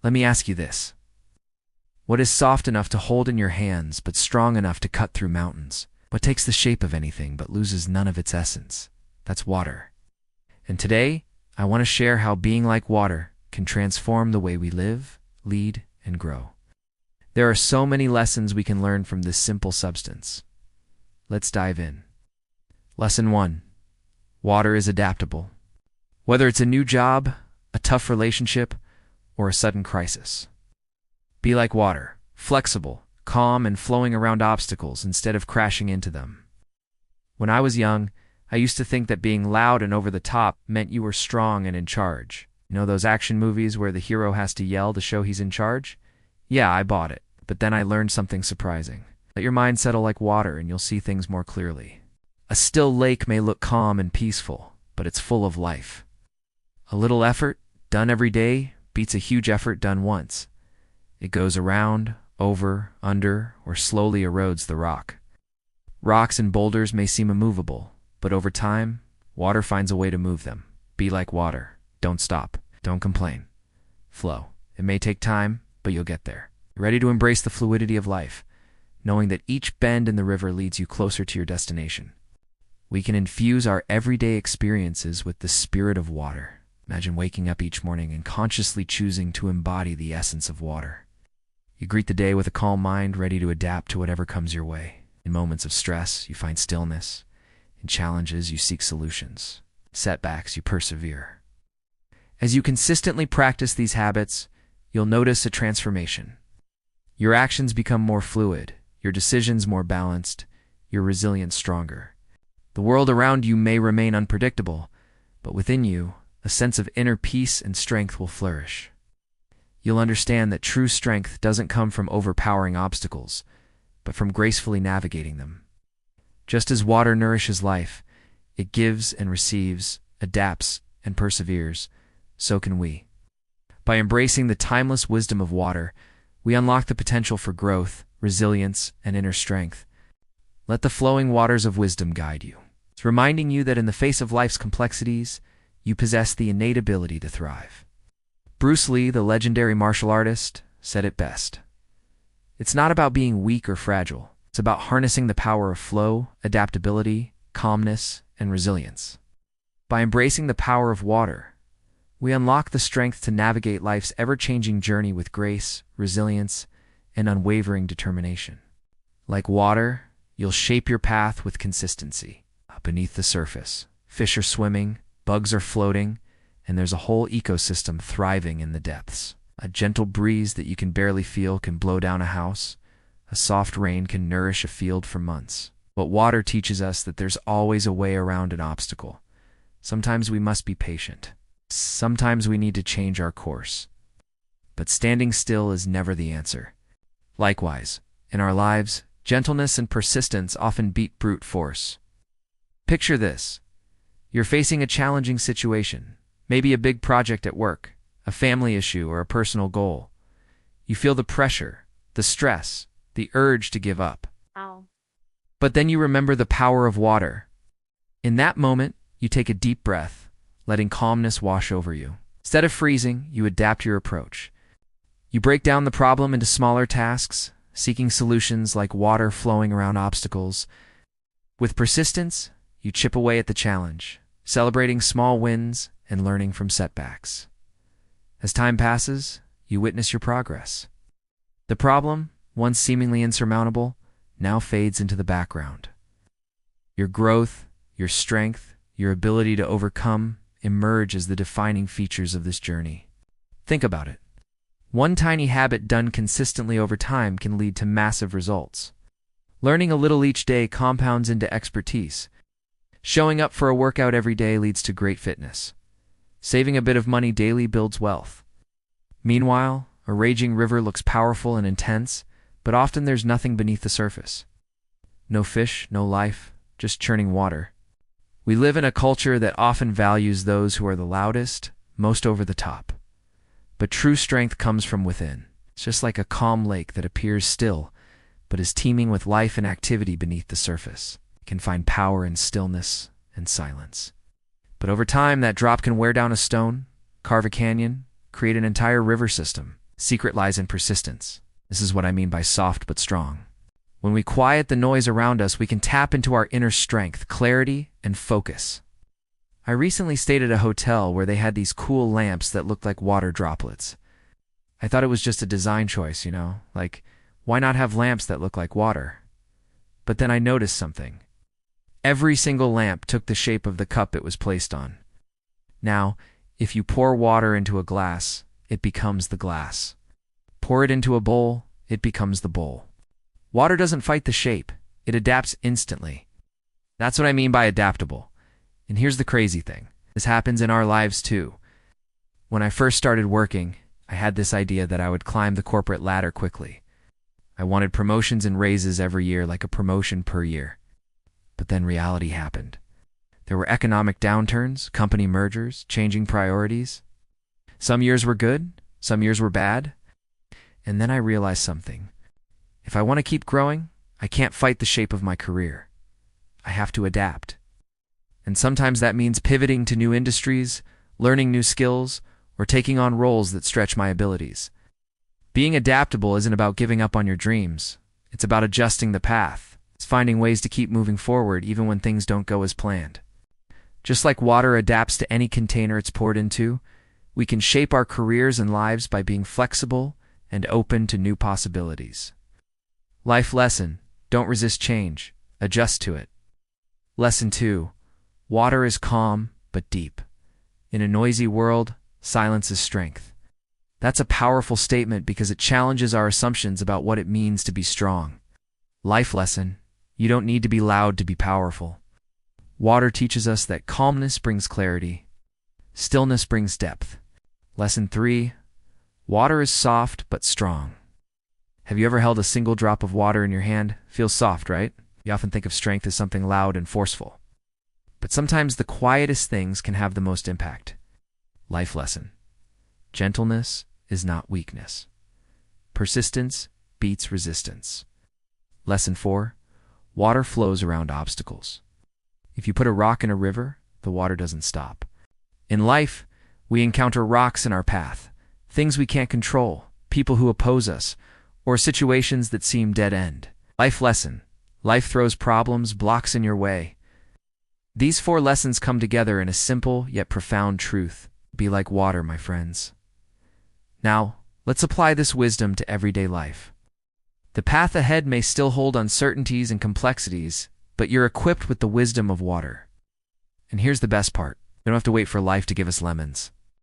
Let me ask you this. What is soft enough to hold in your hands but strong enough to cut through mountains? What takes the shape of anything but loses none of its essence? That's water. And today, I want to share how being like water can transform the way we live, lead, and grow. There are so many lessons we can learn from this simple substance. Let's dive in. Lesson 1. Water is adaptable. Whether it's a new job, a tough relationship, or a sudden crisis. Be like water, flexible, calm, and flowing around obstacles instead of crashing into them. When I was young, I used to think that being loud and over the top meant you were strong and in charge. You know those action movies where the hero has to yell to show he's in charge? Yeah, I bought it. But then I learned something surprising. Let your mind settle like water and you'll see things more clearly. A still lake may look calm and peaceful, but it's full of life. A little effort, done every day, beats a huge effort done once. It goes around, over, under, or slowly erodes the rock. Rocks and boulders may seem immovable, but over time, water finds a way to move them. Be like water. Don't stop. Don't complain. Flow. It may take time, but you'll get there. Ready to embrace the fluidity of life, knowing that each bend in the river leads you closer to your destination. We can infuse our everyday experiences with the spirit of water. Imagine waking up each morning and consciously choosing to embody the essence of water. You greet the day with a calm mind, ready to adapt to whatever comes your way. In moments of stress, you find stillness. In challenges, you seek solutions. Setbacks, you persevere. As you consistently practice these habits, you'll notice a transformation. Your actions become more fluid, your decisions more balanced, your resilience stronger. The world around you may remain unpredictable, but within you, a sense of inner peace and strength will flourish. You'll understand that true strength doesn't come from overpowering obstacles, but from gracefully navigating them. Just as water nourishes life, it gives and receives, adapts and perseveres, so can we. By embracing the timeless wisdom of water, we unlock the potential for growth, resilience, and inner strength. Let the flowing waters of wisdom guide you. It's reminding you that in the face of life's complexities, you possess the innate ability to thrive. Bruce Lee, the legendary martial artist, said it best. It's not about being weak or fragile. It's about harnessing the power of flow, adaptability, calmness, and resilience. By embracing the power of water, we unlock the strength to navigate life's ever-changing journey with grace, resilience, and unwavering determination. Like water, you'll shape your path with consistency. Beneath the surface, fish are swimming, bugs are floating, and there's a whole ecosystem thriving in the depths. A gentle breeze that you can barely feel can blow down a house. A soft rain can nourish a field for months. But water teaches us that there's always a way around an obstacle. Sometimes we must be patient. Sometimes we need to change our course. But standing still is never the answer. Likewise, in our lives, gentleness and persistence often beat brute force. Picture this. You're facing a challenging situation, maybe a big project at work, a family issue, or a personal goal. You feel the pressure, the stress, the urge to give up. Ow. But then you remember the power of water. In that moment, you take a deep breath, letting calmness wash over you. Instead of freezing, you adapt your approach. You break down the problem into smaller tasks, seeking solutions like water flowing around obstacles. With persistence, you chip away at the challenge, celebrating small wins and learning from setbacks. As time passes, you witness your progress. The problem, once seemingly insurmountable, now fades into the background. Your growth, your strength, your ability to overcome emerge as the defining features of this journey. Think about it. One tiny habit done consistently over time can lead to massive results. Learning a little each day compounds into expertise. Showing up for a workout every day leads to great fitness. Saving a bit of money daily builds wealth. Meanwhile, a raging river looks powerful and intense, but often there's nothing beneath the surface. No fish, no life, just churning water. We live in a culture that often values those who are the loudest, most over the top. But true strength comes from within. It's just like a calm lake that appears still, but is teeming with life and activity beneath the surface. It can find power in stillness and silence. But over time, that drop can wear down a stone, carve a canyon, create an entire river system. Secret lies in persistence. This is what I mean by soft but strong. When we quiet the noise around us, we can tap into our inner strength, clarity, and focus. I recently stayed at a hotel where they had these cool lamps that looked like water droplets. I thought it was just a design choice, like, why not have lamps that look like water? But then I noticed something. Every single lamp took the shape of the cup it was placed on. Now, if you pour water into a glass, it becomes the glass. Pour it into a bowl, it becomes the bowl. Water doesn't fight the shape, it adapts instantly. That's what I mean by adaptable. And here's the crazy thing. This happens in our lives too. When I first started working, I had this idea that I would climb the corporate ladder quickly. I wanted promotions and raises every year, like a promotion per year. But then reality happened. There were economic downturns, company mergers, changing priorities. Some years were good, some years were bad. And then I realized something. If I want to keep growing, I can't fight the shape of my career. I have to adapt. And sometimes that means pivoting to new industries, learning new skills, or taking on roles that stretch my abilities. Being adaptable isn't about giving up on your dreams. It's about adjusting the path. It's finding ways to keep moving forward even when things don't go as planned. Just like water adapts to any container it's poured into, we can shape our careers and lives by being flexible and open to new possibilities. Life lesson: don't resist change, adjust to it. Lesson 2: water is calm but deep. In a noisy world, silence is strength. That's a powerful statement because it challenges our assumptions about what it means to be strong. Life lesson: you don't need to be loud to be powerful. Water teaches us that calmness brings clarity. Stillness brings depth. Lesson 3: water is soft but strong. Have you ever held a single drop of water in your hand? Feels soft, right? You often think of strength as something loud and forceful. But sometimes the quietest things can have the most impact. Life lesson: gentleness is not weakness. Persistence beats resistance. Lesson 4: water flows around obstacles. If you put a rock in a river, the water doesn't stop. In life, we encounter rocks in our path, things we can't control, people who oppose us, or situations that seem dead-end. Life lesson: life throws problems, blocks in your way. These 4 lessons come together in a simple yet profound truth. Be like water, my friends. Now, let's apply this wisdom to everyday life. The path ahead may still hold uncertainties and complexities, but you're equipped with the wisdom of water. And here's the best part. We don't have to wait for life to give us lemons.